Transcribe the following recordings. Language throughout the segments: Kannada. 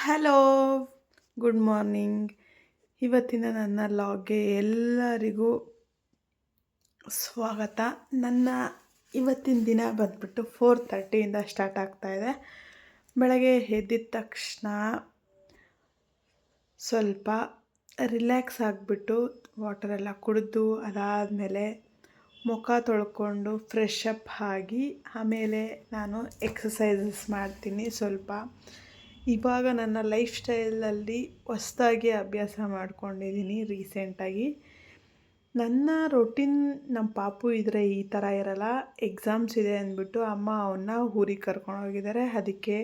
Hello, good morning. ಇವತ್ತಿನ ನನ್ನ ಲಾಗ್ಗೆ ಎಲ್ಲರಿಗೂ ಸ್ವಾಗತ. ನನ್ನ ಇವತ್ತಿನ ದಿನ ಬಂದ್ಬಿಟ್ಟು 4:30 ಸ್ಟಾರ್ಟ್ ಆಗ್ತಾಯಿದೆ. ಬೆಳಗ್ಗೆ ಎದ್ದಿದ ತಕ್ಷಣ ಸ್ವಲ್ಪ ರಿಲ್ಯಾಕ್ಸ್ ಆಗಿಬಿಟ್ಟು ವಾಟರೆಲ್ಲ ಕುಡಿದು ಅದಾದಮೇಲೆ ಮುಖ ತೊಳ್ಕೊಂಡು ಫ್ರೆಶ್ ಅಪ್ ಆಗಿ ಆಮೇಲೆ ನಾನು ಎಕ್ಸಸೈಸಸ್ ಮಾಡ್ತೀನಿ ಸ್ವಲ್ಪ. ಇವಾಗ ನನ್ನ ಲೈಫ್ ಸ್ಟೈಲಲ್ಲಿ ಹೊಸ್ದಾಗಿ ಅಭ್ಯಾಸ ಮಾಡ್ಕೊಂಡಿದ್ದೀನಿ ರೀಸೆಂಟಾಗಿ. ನನ್ನ ರೊಟೀನ್ ನಮ್ಮ ಪಾಪು ಇದ್ದರೆ ಈ ಥರ ಇರಲ್ಲ. ಎಕ್ಸಾಮ್ಸ್ ಇದೆ ಅಂದ್ಬಿಟ್ಟು ಅಮ್ಮ ಅವನ್ನ ಊರಿಗೆ ಕರ್ಕೊಂಡೋಗಿದ್ದಾರೆ. ಅದಕ್ಕೆ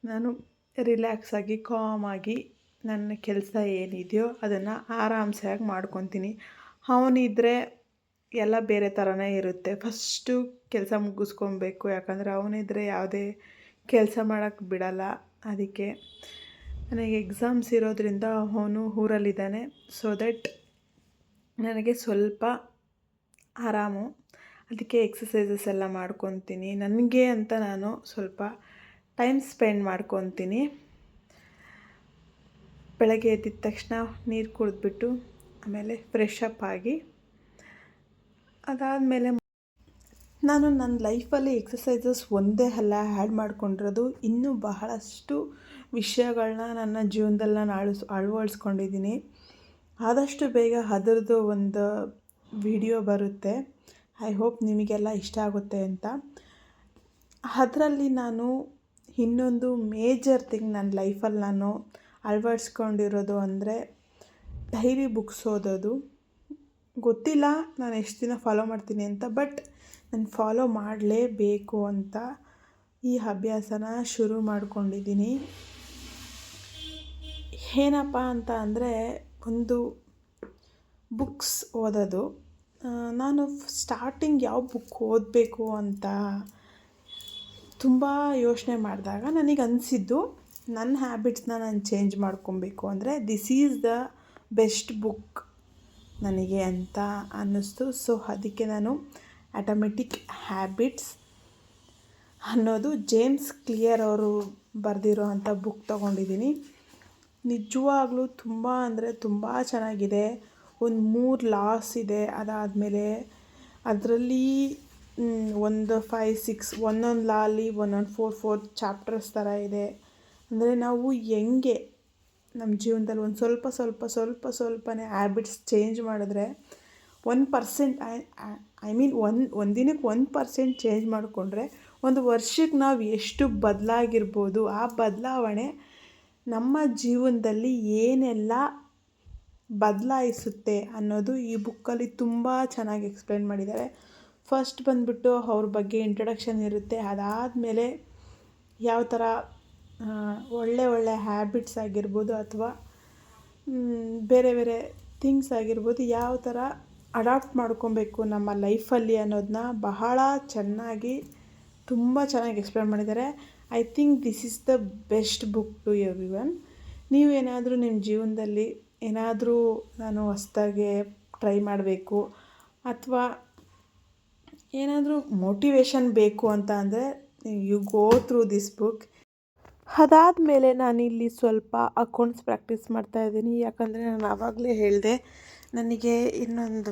ನಾನು ರಿಲ್ಯಾಕ್ಸಾಗಿ ಕಾಮಾಗಿ ನನ್ನ ಕೆಲಸ ಏನಿದೆಯೋ ಅದನ್ನು ಆರಾಮ್ಸೆಯಾಗಿ ಮಾಡ್ಕೊತೀನಿ. ಅವನಿದ್ರೆ ಎಲ್ಲ ಬೇರೆ ಥರನೇ ಇರುತ್ತೆ. ಫಸ್ಟು ಕೆಲಸ ಮುಗಿಸ್ಕೊಬೇಕು, ಯಾಕಂದರೆ ಅವನಿದ್ರೆ ಯಾವುದೇ ಕೆಲಸ ಮಾಡೋಕ್ಕೆ ಬಿಡಲ್ಲ. ಅದಕ್ಕೆ ನನಗೆ ಎಕ್ಸಾಮ್ಸ್ ಇರೋದ್ರಿಂದ ಅವನು ಊರಲ್ಲಿದ್ದಾನೆ. ಸೊ ದಟ್ ನನಗೆ ಸ್ವಲ್ಪ ಆರಾಮು. ಅದಕ್ಕೆ ಎಕ್ಸಸೈಸಸ್ ಎಲ್ಲ ಮಾಡ್ಕೊತೀನಿ. ನನಗೆ ಅಂತ ನಾನು ಸ್ವಲ್ಪ ಟೈಮ್ ಸ್ಪೆಂಡ್ ಮಾಡ್ಕೊತೀನಿ. ಬೆಳಗ್ಗೆ ಎದ್ದಿದ ತಕ್ಷಣ ನೀರು ಕುಡಿದ್ಬಿಟ್ಟು ಆಮೇಲೆ ಫ್ರೆಶ್ ಅಪ್ ಆಗಿ ಅದಾದಮೇಲೆ ನಾನು ನನ್ನ ಲೈಫಲ್ಲಿ ಎಕ್ಸಸೈಸಸ್ ಒಂದೇ ಅಲ್ಲ ಆ್ಯಡ್ ಮಾಡ್ಕೊಂಡಿರೋದು. ಇನ್ನೂ ಬಹಳಷ್ಟು ವಿಷಯಗಳನ್ನ ನನ್ನ ಜೀವನದಲ್ಲಿ ನಾನು ಅಳವಡಿಸ್ಕೊಂಡಿದ್ದೀನಿ. ಆದಷ್ಟು ಬೇಗ ಅದರದ್ದು ಒಂದು ವಿಡಿಯೋ ಬರುತ್ತೆ. ಐ ಹೋಪ್ ನಿಮಗೆಲ್ಲ ಇಷ್ಟ ಆಗುತ್ತೆ ಅಂತ. ಅದರಲ್ಲಿ ನಾನು ಇನ್ನೊಂದು ಮೇಜರ್ ಥಿಂಗ್ ನನ್ನ ಲೈಫಲ್ಲಿ ನಾನು ಅಳವಡಿಸ್ಕೊಂಡಿರೋದು ಅಂದರೆ ಡೈರಿ ಬುಕ್ಸ್ ಓದೋದು. ಗೊತ್ತಿಲ್ಲ ನಾನು ಎಷ್ಟು ದಿನ ಫಾಲೋ ಮಾಡ್ತೀನಿ ಅಂತ, ಬಟ್ ನಾನು ಫಾಲೋ ಮಾಡಲೇಬೇಕು ಅಂತ ಈ ಅಭ್ಯಾಸನ ಶುರು ಮಾಡ್ಕೊಂಡಿದ್ದೀನಿ. ಏನಪ್ಪ ಅಂತ ಅಂದರೆ ಒಂದು ಬುಕ್ಸ್ ಓದೋದು. ನಾನು ಸ್ಟಾರ್ಟಿಂಗ್ ಯಾವ ಬುಕ್ ಓದಬೇಕು ಅಂತ ತುಂಬ ಯೋಚನೆ ಮಾಡಿದಾಗ ನನಗೆ ಅನಿಸಿದ್ದು ನನ್ನ ಹ್ಯಾಬಿಟ್ಸ್ನ ನಾನು ಚೇಂಜ್ ಮಾಡ್ಕೊಬೇಕು ಅಂದರೆ this is the best book ನನಗೆ ಅಂತ ಅನ್ನಿಸ್ತು. ಸೊ ಅದಕ್ಕೆ ನಾನು ಆಟೋಮೆಟಿಕ್ ಹ್ಯಾಬಿಟ್ಸ್ ಅನ್ನೋದು ಜೇಮ್ಸ್ ಕ್ಲಿಯರ್ ಅವರು ಬರೆದಿರೋ ಅಂಥ ಬುಕ್ ತೊಗೊಂಡಿದ್ದೀನಿ. ನಿಜವಾಗ್ಲೂ ತುಂಬ ಅಂದರೆ ತುಂಬ ಚೆನ್ನಾಗಿದೆ. ಒಂದು 3 ಲಾಸ್ ಇದೆ. ಅದಾದಮೇಲೆ ಅದರಲ್ಲಿ ಒಂದು 5-6 ಒಂದೊಂದು ಲಾಲಿ ಒಂದೊಂದು 4 ಚಾಪ್ಟರ್ಸ್ ಥರ ಇದೆ. ಅಂದರೆ ನಾವು ಹೆಂಗೆ ನಮ್ಮ ಜೀವನದಲ್ಲಿ ಒಂದು ಸ್ವಲ್ಪನೇ ಹ್ಯಾಬಿಟ್ಸ್ ಚೇಂಜ್ ಮಾಡಿದ್ರೆ 1% ಐ ಮೀನ್ ಒಂದು ದಿನಕ್ಕೆ 1% ಚೇಂಜ್ ಮಾಡಿಕೊಂಡ್ರೆ ಒಂದು ವರ್ಷಕ್ಕೆ ನಾವು ಎಷ್ಟು ಬದಲಾಗಿರ್ಬೋದು. ಆ ಬದಲಾವಣೆ ನಮ್ಮ ಜೀವನದಲ್ಲಿ ಏನೆಲ್ಲ ಬದಲಾಯಿಸುತ್ತೆ ಅನ್ನೋದು ಈ ಬುಕ್ಕಲ್ಲಿ ತುಂಬ ಚೆನ್ನಾಗಿ ಎಕ್ಸ್ಪ್ಲೇನ್ ಮಾಡಿದ್ದಾರೆ. ಫಸ್ಟ್ ಬಂದುಬಿಟ್ಟು ಅವ್ರ ಬಗ್ಗೆ ಇಂಟ್ರಡಕ್ಷನ್ ಇರುತ್ತೆ. ಅದಾದಮೇಲೆ ಯಾವ ಥರ ಒಳ್ಳೆ ಹ್ಯಾಬಿಟ್ಸ್ ಆಗಿರ್ಬೋದು ಅಥವಾ ಬೇರೆ ಥಿಂಗ್ಸ್ ಆಗಿರ್ಬೋದು ಯಾವ ಥರ ಅಡಾಪ್ಟ್ ಮಾಡ್ಕೊಬೇಕು ನಮ್ಮ ಲೈಫಲ್ಲಿ ಅನ್ನೋದನ್ನ ಬಹಳ ಚೆನ್ನಾಗಿ ತುಂಬ ಚೆನ್ನಾಗಿ ಎಕ್ಸ್ಪ್ಲೇನ್ ಮಾಡಿದ್ದಾರೆ. I think this is the best book to everyone. ನೀವೇನಾದರೂ ನಿಮ್ಮ ಜೀವನದಲ್ಲಿ ಏನಾದರೂ ನಾನು ಹೊಸ್ದಾಗೆ ಟ್ರೈ ಮಾಡಬೇಕು ಅಥವಾ ಏನಾದರೂ ಮೋಟಿವೇಶನ್ ಬೇಕು ಅಂತ ಅಂದರೆ you go through this book. ಅದಾದಮೇಲೆ ನಾನಿಲ್ಲಿ ಸ್ವಲ್ಪ ಅಕೌಂಟ್ಸ್ ಪ್ರಾಕ್ಟೀಸ್ ಮಾಡ್ತಾಯಿದ್ದೀನಿ. ಯಾಕಂದರೆ ನಾನು ಆವಾಗಲೇ ಹೇಳಿದೆ ನನಗೆ ಇನ್ನೊಂದು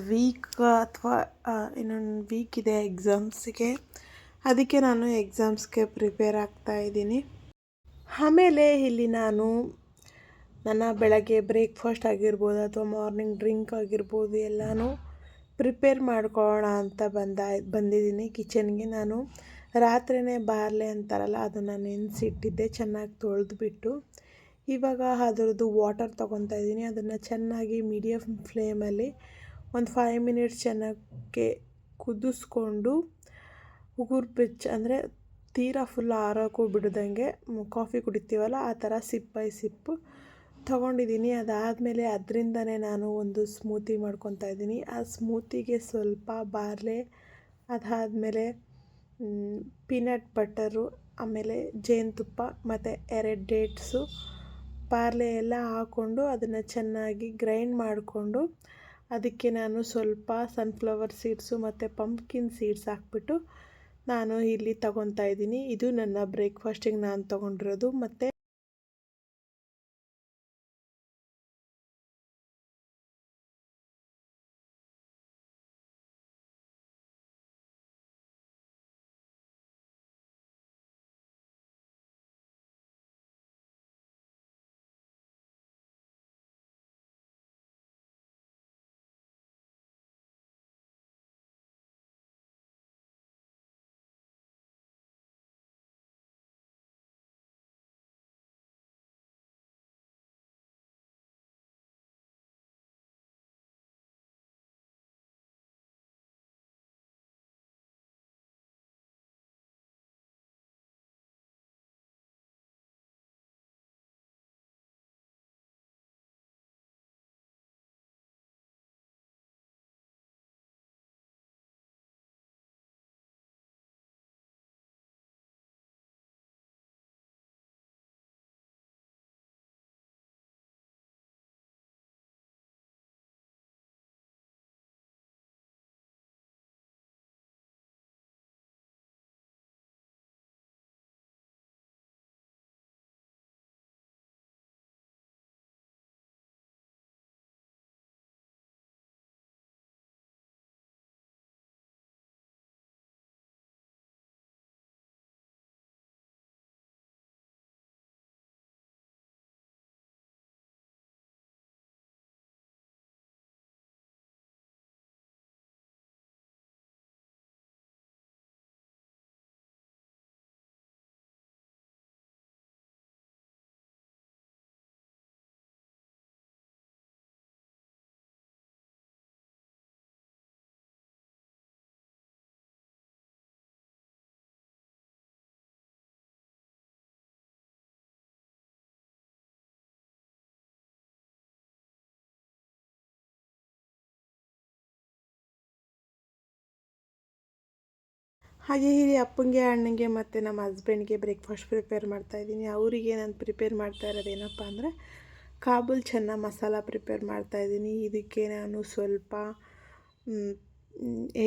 ವೀಕ್ ಇದೆ ಎಕ್ಸಾಮ್ಸಿಗೆ. ಅದಕ್ಕೆ ನಾನು ಎಕ್ಸಾಮ್ಸ್ಗೆ ಪ್ರಿಪೇರ್ ಆಗ್ತಾಯಿದ್ದೀನಿ. ಆಮೇಲೆ ಇಲ್ಲಿ ನಾನು ನನ್ನ ಬೆಳಗ್ಗೆ ಬ್ರೇಕ್ಫಾಸ್ಟ್ ಆಗಿರ್ಬೋದು ಅಥವಾ ಮಾರ್ನಿಂಗ್ ಡ್ರಿಂಕ್ ಆಗಿರ್ಬೋದು ಎಲ್ಲನೂ ಪ್ರಿಪೇರ್ ಮಾಡ್ಕೊಳ್ಳೋಣ ಅಂತ ಬಂದಿದ್ದೀನಿ ಕಿಚನ್ಗೆ. ನಾನು ರಾತ್ರಿಯೇ ಬಾರ್ಲೆ ಅಂತಾರಲ್ಲ ಅದನ್ನು ನೆನೆಸಿಟ್ಟಿದ್ದೆ ಚೆನ್ನಾಗಿ ತೊಳೆದ್ಬಿಟ್ಟು. ಇವಾಗ ಅದರದ್ದು ವಾಟರ್ ತೊಗೊತಾ ಇದ್ದೀನಿ. ಅದನ್ನು ಚೆನ್ನಾಗಿ ಮೀಡಿಯಮ್ ಫ್ಲೇಮಲ್ಲಿ ಒಂದು 5 ಮಿನಿಟ್ಸ್ ಚೆನ್ನಾಗಿ ಕುದಿಸ್ಕೊಂಡು ಉಗುರು ಬೆಚ್ಚ ಅಂದರೆ ತೀರಾ ಫುಲ್ ಆರೋಕ್ಕೂ ಬಿಡ್ದಂಗೆ ಕಾಫಿ ಕುಡಿತೀವಲ್ಲ ಆ ಥರ ಸಿಪ್ ಬೈ ಸಿಪ್ಪು ತೊಗೊಂಡಿದ್ದೀನಿ. ಅದಾದಮೇಲೆ ಅದರಿಂದನೇ ನಾನು ಒಂದು ಸ್ಮೂತಿ ಮಾಡ್ಕೊತಾ ಇದ್ದೀನಿ. ಆ ಸ್ಮೂತಿಗೆ ಸ್ವಲ್ಪ ಬಾರ್ಲೆ, ಅದಾದಮೇಲೆ ಪೀನಟ್ ಬಟರು, ಆಮೇಲೆ ಜೇನುತುಪ್ಪ ಮತ್ತು 2 ಡೇಟ್ಸು, ಪಾರ್ಲೆ ಎಲ್ಲ ಹಾಕ್ಕೊಂಡು ಅದನ್ನು ಚೆನ್ನಾಗಿ ಗ್ರೈಂಡ್ ಮಾಡಿಕೊಂಡು ಅದಕ್ಕೆ ನಾನು ಸ್ವಲ್ಪ ಸನ್ಫ್ಲವರ್ ಸೀಡ್ಸು ಮತ್ತು ಪಂಪ್ಕಿನ್ ಸೀಡ್ಸ್ ಹಾಕ್ಬಿಟ್ಟು ನಾನು ಇಲ್ಲಿ ತೊಗೊತಾ ಇದ್ದೀನಿ. ಇದು ನನ್ನ ಬ್ರೇಕ್ಫಾಸ್ಟಿಗೆ ನಾನು ತೊಗೊಂಡಿರೋದು. ಮತ್ತು ಹಾಗೆ ಇಲ್ಲಿ ಅಪ್ಪಂಗೆ ಅಣ್ಣಂಗೆ ಮತ್ತು ನಮ್ಮ ಹಸ್ಬೆಂಡ್ಗೆ ಬ್ರೇಕ್ಫಾಸ್ಟ್ ಪ್ರಿಪೇರ್ ಮಾಡ್ತಾಯಿದ್ದೀನಿ. ಅವರಿಗೆ ನಾನು ಪ್ರಿಪೇರ್ ಮಾಡ್ತಾ ಇರೋದೇನಪ್ಪ ಅಂದರೆ ಕಾಬೂಲ್ ಚೆನ್ನ ಮಸಾಲ ಪ್ರಿಪೇರ್ ಮಾಡ್ತಾಯಿದ್ದೀನಿ. ಇದಕ್ಕೆ ನಾನು ಸ್ವಲ್ಪ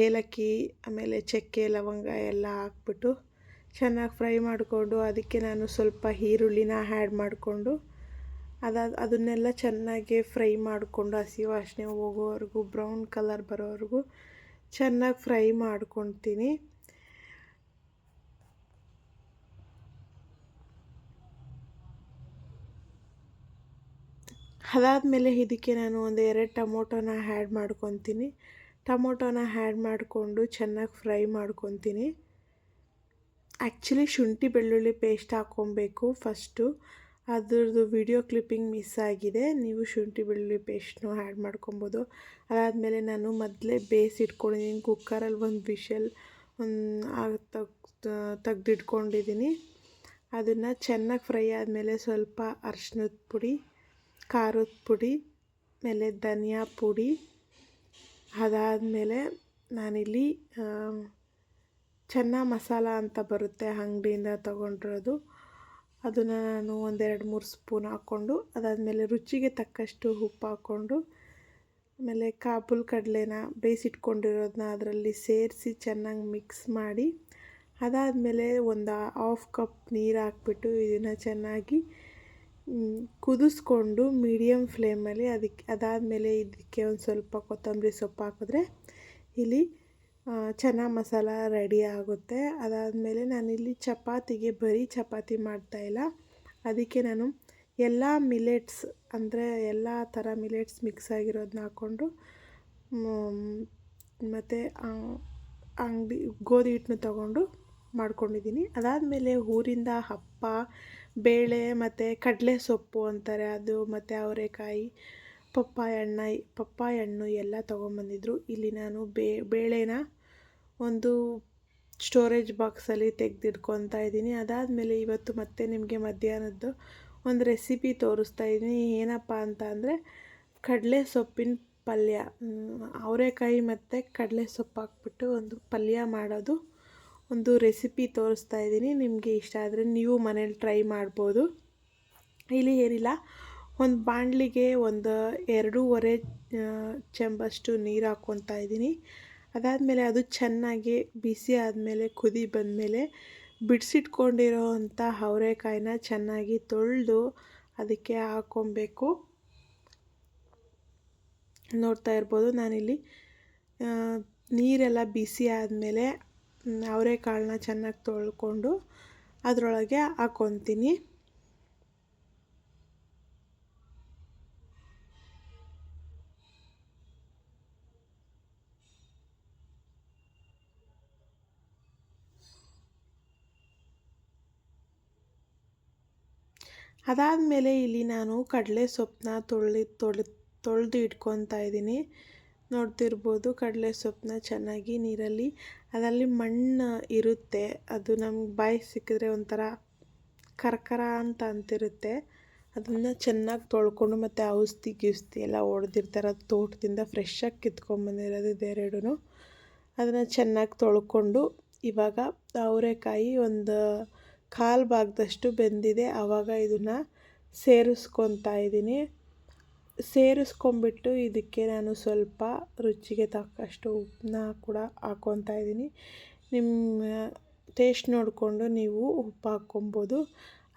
ಏಲಕ್ಕಿ ಆಮೇಲೆ ಚಕ್ಕೆ ಲವಂಗ ಎಲ್ಲ ಹಾಕ್ಬಿಟ್ಟು ಚೆನ್ನಾಗಿ ಫ್ರೈ ಮಾಡಿಕೊಂಡು ಅದಕ್ಕೆ ನಾನು ಸ್ವಲ್ಪ ಈರುಳ್ಳಿನ ಆ್ಯಡ್ ಮಾಡಿಕೊಂಡು ಅದನ್ನೆಲ್ಲ ಚೆನ್ನಾಗಿ ಫ್ರೈ ಮಾಡಿಕೊಂಡು ಹಸಿ ವಾಸನೆ ಹೋಗೋವರೆಗೂ ಬ್ರೌನ್ ಕಲರ್ ಬರೋವರೆಗೂ ಚೆನ್ನಾಗಿ ಫ್ರೈ ಮಾಡ್ಕೊತೀನಿ. ಅದಾದಮೇಲೆ ಇದಕ್ಕೆ ನಾನು ಒಂದು 2 ಟೊಮೊಟೊನ ಆ್ಯಡ್ ಮಾಡ್ಕೊತೀನಿ. ಟೊಮೊಟೊನ ಆ್ಯಡ್ ಮಾಡಿಕೊಂಡು ಚೆನ್ನಾಗಿ ಫ್ರೈ ಮಾಡ್ಕೊತೀನಿ. ಆ್ಯಕ್ಚುಲಿ ಶುಂಠಿ ಬೆಳ್ಳುಳ್ಳಿ ಪೇಸ್ಟ್ ಹಾಕ್ಕೊಬೇಕು ಫಸ್ಟು. ಅದ್ರದ್ದು ವಿಡಿಯೋ ಕ್ಲಿಪ್ಪಿಂಗ್ ಮಿಸ್ ಆಗಿದೆ. ನೀವು ಶುಂಠಿ ಬೆಳ್ಳುಳ್ಳಿ ಪೇಸ್ಟ್ನು ಆ್ಯಡ್ ಮಾಡ್ಕೊಬೋದು. ಅದಾದಮೇಲೆ ನಾನು ಮೊದಲೇ ಬೇಯಿಸಿಟ್ಕೊಂಡಿದ್ದೀನಿ. ಕುಕ್ಕರಲ್ಲಿ ಒಂದು ವಿಷಲ್ ತೆಗ್ದಿಟ್ಕೊಂಡಿದ್ದೀನಿ. ಅದನ್ನು ಚೆನ್ನಾಗಿ ಫ್ರೈ ಆದಮೇಲೆ ಸ್ವಲ್ಪ ಅರಿಶಿನದ ಪುಡಿ, ಖಾರದ ಪುಡಿ, ಆಮೇಲೆ ಧನಿಯಾ ಪುಡಿ, ಅದಾದಮೇಲೆ ನಾನಿಲ್ಲಿ ಚೆನ್ನ ಮಸಾಲ ಅಂತ ಬರುತ್ತೆ ಅಂಗಡಿಯಿಂದ ತೊಗೊಂಡಿರೋದು, ಅದನ್ನು ನಾನು 1-2-3 ಸ್ಪೂನ್ ಹಾಕ್ಕೊಂಡು ಅದಾದಮೇಲೆ ರುಚಿಗೆ ತಕ್ಕಷ್ಟು ಉಪ್ಪು ಹಾಕ್ಕೊಂಡು ಆಮೇಲೆ ಕಾಬೂಲ್ ಕಡಲೆನ ಬೇಯಿಸಿಟ್ಕೊಂಡಿರೋದನ್ನ ಅದರಲ್ಲಿ ಸೇರಿಸಿ ಚೆನ್ನಾಗಿ ಮಿಕ್ಸ್ ಮಾಡಿ ಅದಾದಮೇಲೆ ಒಂದು 1/2 ಕಪ್ ನೀರು ಹಾಕ್ಬಿಟ್ಟು ಇದನ್ನು ಚೆನ್ನಾಗಿ ಕುದಿಸ್ಕೊಂಡು ಮೀಡಿಯಮ್ ಫ್ಲೇಮಲ್ಲಿ ಅದಾದಮೇಲೆ ಇದಕ್ಕೆ ಒಂದು ಸ್ವಲ್ಪ ಕೊತ್ತಂಬರಿ ಸೊಪ್ಪು ಹಾಕಿದ್ರೆ ಇಲ್ಲಿ ಚೆನ್ನ ಮಸಾಲ ರೆಡಿ ಆಗುತ್ತೆ. ಅದಾದಮೇಲೆ ನಾನಿಲ್ಲಿ ಚಪಾತಿಗೆ ಬರೀ ಚಪಾತಿ ಮಾಡ್ತಾಯಿಲ್ಲ, ಅದಕ್ಕೆ ನಾನು ಎಲ್ಲ ಮಿಲೆಟ್ಸ್ ಅಂದರೆ ಎಲ್ಲ ಥರ ಮಿಲೆಟ್ಸ್ ಮಿಕ್ಸ್ ಆಗಿರೋದನ್ನ ಹಾಕ್ಕೊಂಡು ಮತ್ತು ಅಂಗಡಿ ಗೋಧಿ ಹಿಟ್ಟನ್ನು ತಗೊಂಡು ಮಾಡ್ಕೊಂಡಿದ್ದೀನಿ. ಅದಾದಮೇಲೆ ಊರಿಂದ ಹಪ್ಪ, ಬೇಳೆ ಮತ್ತು ಕಡಲೆ ಸೊಪ್ಪು ಅಂತಾರೆ ಅದು, ಮತ್ತು ಅವರೆಕಾಯಿ, ಪಪ್ಪಾಯ ಹಣ್ಣು ಎಲ್ಲ ತೊಗೊಂಬಂದಿದ್ರು. ಇಲ್ಲಿ ನಾನು ಬೇಳೆನ ಒಂದು ಸ್ಟೋರೇಜ್ ಬಾಕ್ಸಲ್ಲಿ ತೆಗೆದಿಟ್ಕೊತಾ ಇದ್ದೀನಿ. ಅದಾದಮೇಲೆ ಇವತ್ತು ಮತ್ತೆ ನಿಮಗೆ ಮಧ್ಯಾಹ್ನದ್ದು ಒಂದು ರೆಸಿಪಿ ತೋರಿಸ್ತಾ ಇದ್ದೀನಿ. ಏನಪ್ಪ ಅಂತ ಅಂದರೆ ಕಡಲೆ ಸೊಪ್ಪಿನ ಪಲ್ಯ, ಅವರೆಕಾಯಿ ಮತ್ತು ಕಡಲೆ ಸೊಪ್ಪು ಹಾಕ್ಬಿಟ್ಟು ಒಂದು ಪಲ್ಯ ಮಾಡೋದು ಒಂದು ರೆಸಿಪಿ ತೋರಿಸ್ತಾ ಇದ್ದೀನಿ. ನಿಮಗೆ ಇಷ್ಟ ಆದರೆ ನೀವು ಮನೇಲಿ ಟ್ರೈ ಮಾಡ್ಬೋದು. ಇಲ್ಲಿ ಏನಿಲ್ಲ, ಒಂದು ಬಾಣಲಿಗೆ ಒಂದು 2.5 ಚೆಂಬಷ್ಟು ನೀರು ಹಾಕ್ಕೊತಾ ಇದ್ದೀನಿ. ಅದಾದಮೇಲೆ ಅದು ಚೆನ್ನಾಗಿ ಬಿಸಿ ಆದಮೇಲೆ ಕುದಿ ಬಂದಮೇಲೆ ಬಿಡಿಸಿಟ್ಕೊಂಡಿರೋ ಅಂಥ ಅವರೆಕಾಯಿನ ಚೆನ್ನಾಗಿ ತೊಳೆದು ಅದಕ್ಕೆ ಹಾಕ್ಕೊಬೇಕು. ನೋಡ್ತಾ ಇರ್ಬೋದು ನಾನಿಲ್ಲಿ ನೀರೆಲ್ಲ ಬಿಸಿ ಆದಮೇಲೆ ಅವರೆಕಾಳನ್ನ ಚೆನ್ನಾಗಿ ತೊಳ್ಕೊಂಡು ಅದರೊಳಗೆ ಹಾಕ್ಕೊತೀನಿ. ಅದಾದಮೇಲೆ ಇಲ್ಲಿ ನಾನು ಕಡಲೆ ಸೊಪ್ಪನ್ನ ತೊಳೆದು ಇಟ್ಕೊತಾ ಇದ್ದೀನಿ. ನೋಡ್ತಿರ್ಬೋದು ಕಡಲೆ ಸೊಪ್ಪನ್ನ ಚೆನ್ನಾಗಿ ನೀರಲ್ಲಿ, ಅದರಲ್ಲಿ ಮಣ್ಣು ಇರುತ್ತೆ, ಅದು ನಮ್ಗೆ ಬಾಯಿಗೆ ಸಿಕ್ಕಿದ್ರೆ ಒಂಥರ ಕರ್ಕರ ಅಂತ ಅಂತಿರುತ್ತೆ. ಅದನ್ನು ಚೆನ್ನಾಗಿ ತೊಳ್ಕೊಂಡು ಮತ್ತು ಔಷಧಿ ಎಲ್ಲ ಹೊಡೆದಿರ್ತಾರೆ, ಅದು ತೋಟದಿಂದ ಫ್ರೆಶ್ಶಾಗಿ ಕಿತ್ಕೊಂಡ್ಬಂದಿರೋದು ಇದೆರಡೂ. ಅದನ್ನು ಚೆನ್ನಾಗಿ ತೊಳ್ಕೊಂಡು ಇವಾಗ ಅವರೆಕಾಯಿ ಒಂದು 1/4 ಭಾಗದಷ್ಟು ಬೆಂದಿದೆ. ಆವಾಗ ಇದನ್ನು ಸೇರಿಸ್ಕೊತಾ ಇದ್ದೀನಿ. ಸೇರಿಸ್ಕೊಂಬಿಟ್ಟು ಇದಕ್ಕೆ ನಾನು ಸ್ವಲ್ಪ ರುಚಿಗೆ ತಕ್ಕಷ್ಟು ಉಪ್ಪನ್ನ ಕೂಡ ಹಾಕ್ಕೊತಾ ಇದ್ದೀನಿ. ನಿಮ್ಮ ಟೇಸ್ಟ್ ನೋಡಿಕೊಂಡು ನೀವು ಉಪ್ಪು ಹಾಕ್ಕೊಬೋದು.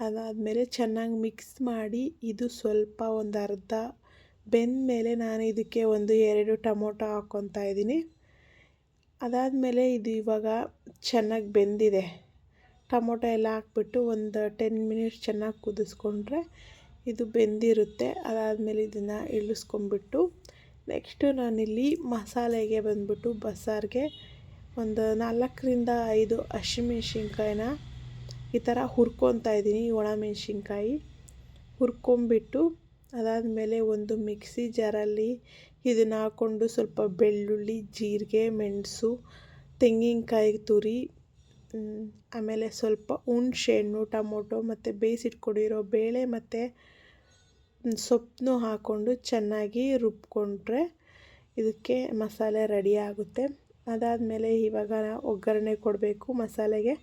ಅದಾದಮೇಲೆ ಚೆನ್ನಾಗಿ ಮಿಕ್ಸ್ ಮಾಡಿ ಇದು ಸ್ವಲ್ಪ ಒಂದು ಅರ್ಧ ಬೆಂದ ಮೇಲೆ ನಾನು ಇದಕ್ಕೆ 1-2 ಟೊಮೊಟೊ ಹಾಕ್ಕೊತಾ ಇದ್ದೀನಿ. ಅದಾದಮೇಲೆ ಇದು ಇವಾಗ ಚೆನ್ನಾಗಿ ಬೆಂದಿದೆ. ಟೊಮೊಟೊ ಎಲ್ಲ ಹಾಕ್ಬಿಟ್ಟು ಒಂದು 10 ಮಿನಿಟ್ಸ್ ಚೆನ್ನಾಗಿ ಕುದಿಸ್ಕೊಂಡ್ರೆ ಇದು ಬೆಂದಿರುತ್ತೆ. ಅದಾದಮೇಲೆ ಇದನ್ನು ಇಳಿಸ್ಕೊಂಬಿಟ್ಟು ನೆಕ್ಸ್ಟು ನಾನಿಲ್ಲಿ ಮಸಾಲೆಗೆ ಬಂದ್ಬಿಟ್ಟು ಬಸ್ಸಾರಿಗೆ ಒಂದು 4-5 ಹಸಿಮೆಣ್ಸಿನ್ಕಾಯಿನ ಈ ಥರ ಹುರ್ಕೊತಾ ಇದ್ದೀನಿ. ಒಣಮೆಣ್ಸಿನ್ಕಾಯಿ ಹುರ್ಕೊಂಬಿಟ್ಟು ಅದಾದಮೇಲೆ ಒಂದು ಮಿಕ್ಸಿ ಜಾರಲ್ಲಿ ಇದನ್ನು ಹಾಕ್ಕೊಂಡು ಸ್ವಲ್ಪ ಬೆಳ್ಳುಳ್ಳಿ, ಜೀರಿಗೆ, ಮೆಣಸು, ತೆಂಗಿನಕಾಯಿ ತುರಿ, ಆಮೇಲೆ ಸ್ವಲ್ಪ ಹುಣಸೆಹಣ್ಣು, ಟೊಮೊಟೊ ಮತ್ತು ಬೇಯಿಸಿಟ್ಕೊಂಡಿರೋ ಬೇಳೆ ಮತ್ತು ಸೊಪ್ಪನ್ನು ಹಾಕ್ಕೊಂಡು ಚೆನ್ನಾಗಿ ರುಬ್ಕೊಂಡ್ರೆ ಇದಕ್ಕೆ ಮಸಾಲೆ ರೆಡಿ ಆಗುತ್ತೆ. ಅದಾದಮೇಲೆ ಇವಾಗ ಒಗ್ಗರಣೆ ಕೊಡಬೇಕು ಮಸಾಲೆಗೆ.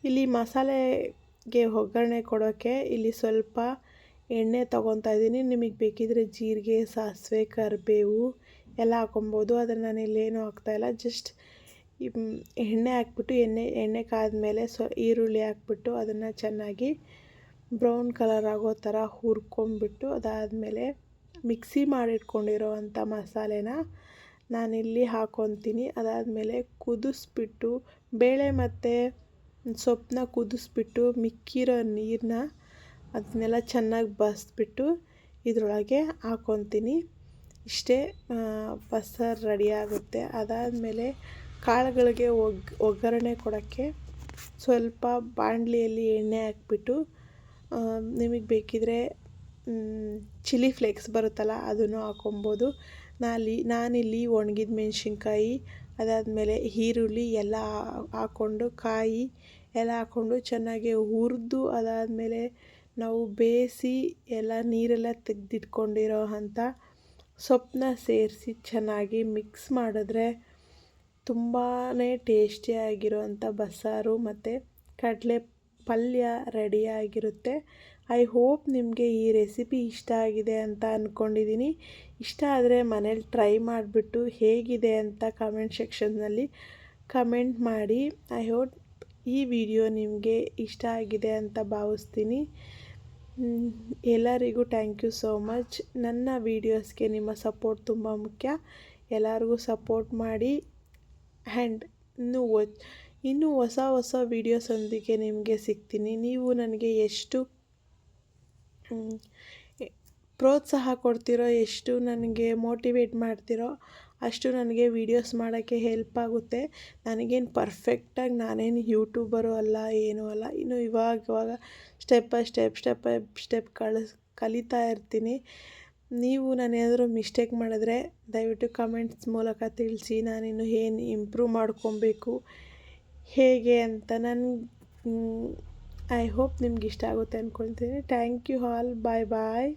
ಇಲ್ಲಿ ಮಸಾಲೆಗೆ ಒಗ್ಗರಣೆ ಕೊಡೋಕ್ಕೆ ಇಲ್ಲಿ ಸ್ವಲ್ಪ ಎಣ್ಣೆ ತೊಗೊತಾ ಇದ್ದೀನಿ. ನಿಮಗೆ ಬೇಕಿದ್ರೆ ಜೀರಿಗೆ, ಸಾಸಿವೆ, ಕರಿಬೇವು ಎಲ್ಲ ಹಾಕೊಬೋದು. ಆದರೆ ನಾನು ಇಲ್ಲೇನೂ ಹಾಕ್ತಾಯಿಲ್ಲ. ಜಸ್ಟ್ ಎಣ್ಣೆ ಹಾಕ್ಬಿಟ್ಟು ಎಣ್ಣೆ ಕಾದ್ಮೇಲೆ ಈರುಳ್ಳಿ ಹಾಕ್ಬಿಟ್ಟು ಅದನ್ನು ಚೆನ್ನಾಗಿ ಬ್ರೌನ್ ಕಲರ್ ಆಗೋ ಥರ ಹುರ್ಕೊಂಬಿಟ್ಟು ಅದಾದಮೇಲೆ ಮಿಕ್ಸಿ ಮಾಡಿಟ್ಕೊಂಡಿರೋ ಅಂಥ ಮಸಾಲೆನ ನಾನಿಲ್ಲಿ ಹಾಕ್ಕೊತೀನಿ. ಅದಾದಮೇಲೆ ಕುದಿಸ್ಬಿಟ್ಟು ಬೇಳೆ ಮತ್ತು ಸೊಪ್ಪನ್ನ ಕುದಿಸ್ಬಿಟ್ಟು ಮಿಕ್ಕಿರೋ ನೀರನ್ನ ಅದನ್ನೆಲ್ಲ ಚೆನ್ನಾಗಿ ಬಸಿದ್ಬಿಟ್ಟು ಇದರೊಳಗೆ ಹಾಕ್ಕೊತೀನಿ. ಇಷ್ಟೇ ಬಸ್ಸಾರು ರೆಡಿಯಾಗುತ್ತೆ. ಅದಾದಮೇಲೆ ಕಾಳುಗಳಿಗೆ ಒಗ್ಗರಣೆ ಕೊಡೋಕ್ಕೆ ಸ್ವಲ್ಪ ಬಾಣಲಿಯಲ್ಲಿ ಎಣ್ಣೆ ಹಾಕ್ಬಿಟ್ಟು ನಿಮಗೆ ಬೇಕಿದ್ರೆ ಚಿಲ್ಲಿ ಫ್ಲೇಕ್ಸ್ ಬರುತ್ತಲ್ಲ ಅದನ್ನು ಹಾಕ್ಕೊಬೋದು. ನಾನಿಲ್ಲಿ ಒಣಗಿದ ಮೆಣಸಿನ್ಕಾಯಿ ಅದಾದಮೇಲೆ ಈರುಳ್ಳಿ ಎಲ್ಲ ಹಾಕ್ಕೊಂಡು ಕಾಯಿ ಎಲ್ಲ ಹಾಕ್ಕೊಂಡು ಚೆನ್ನಾಗಿ ಹುರಿದು ಅದಾದಮೇಲೆ ನಾವು ಬೇಯಿಸಿ ಎಲ್ಲ ನೀರೆಲ್ಲ ತೆಗೆದಿಟ್ಕೊಂಡಿರೋ ಅಂಥ ಸೊಪ್ಪನ್ನ ಸೇರಿಸಿ ಚೆನ್ನಾಗಿ ಮಿಕ್ಸ್ ಮಾಡಿದ್ರೆ ತುಂಬಾ ಟೇಸ್ಟಿಯಾಗಿರೋವಂಥ ಬಸ್ಸಾರು ಮತ್ತು ಕಡಲೆ ಪಲ್ಯ ರೆಡಿಯಾಗಿರುತ್ತೆ. ಐ ಹೋಪ್ ನಿಮಗೆ ಈ ರೆಸಿಪಿ ಇಷ್ಟ ಆಗಿದೆ ಅಂತ ಅಂದ್ಕೊಂಡಿದ್ದೀನಿ. ಇಷ್ಟ ಆದರೆ ಮನೇಲಿ ಟ್ರೈ ಮಾಡಿಬಿಟ್ಟು ಹೇಗಿದೆ ಅಂತ ಕಮೆಂಟ್ ಸೆಕ್ಷನ್ನಲ್ಲಿ ಕಮೆಂಟ್ ಮಾಡಿ. ಐ ಹೋಪ್ ಈ ವಿಡಿಯೋ ನಿಮಗೆ ಇಷ್ಟ ಆಗಿದೆ ಅಂತ ಭಾವಿಸ್ತೀನಿ. ಎಲ್ಲರಿಗೂ ಥ್ಯಾಂಕ್ ಯು ಸೋ ಮಚ್. ನನ್ನ ವೀಡಿಯೋಸ್ಗೆ ನಿಮ್ಮ ಸಪೋರ್ಟ್ ತುಂಬ ಮುಖ್ಯ. ಎಲ್ಲರಿಗೂ ಸಪೋರ್ಟ್ ಮಾಡಿ. ಆ್ಯಂಡ್ ಇನ್ನೂ ಹೊಸ ವೀಡಿಯೋಸೊಂದಿಗೆ ನಿಮಗೆ ಸಿಗ್ತೀನಿ. ನೀವು ನನಗೆ ಎಷ್ಟು ಪ್ರೋತ್ಸಾಹ ಕೊಡ್ತೀರೋ, ಎಷ್ಟು ನನಗೆ ಮೋಟಿವೇಟ್ ಮಾಡ್ತೀರೋ ಅಷ್ಟು ನನಗೆ ವೀಡಿಯೋಸ್ ಮಾಡೋಕ್ಕೆ ಹೆಲ್ಪ್ ಆಗುತ್ತೆ. ನನಗೇನು ಪರ್ಫೆಕ್ಟಾಗಿ ನಾನೇನು ಯೂಟ್ಯೂಬರು ಅಲ್ಲ, ಏನೂ ಅಲ್ಲ. ಇನ್ನು ಇವಾಗ ಸ್ಟೆಪ್ ಬೈ ಸ್ಟೆಪ್ ಕಲಿತಾ ಇರ್ತೀನಿ. ನೀವು ನಾನೇನಾದರೂ ಮಿಸ್ಟೇಕ್ ಮಾಡಿದ್ರೆ ದಯವಿಟ್ಟು ಕಮೆಂಟ್ಸ್ ಮೂಲಕ ತಿಳಿಸಿ. ನಾನಿನ್ನು ಏನು ಇಂಪ್ರೂವ್ ಮಾಡ್ಕೊಬೇಕು ಹೇಗೆ ಅಂತ. ಐ ಹೋಪ್ ನಿಮ್ಗೆ ಇಷ್ಟ ಆಗುತ್ತೆ ಅಂದ್ಕೊಳ್ತೀನಿ. Thank you all. ಬಾಯ್.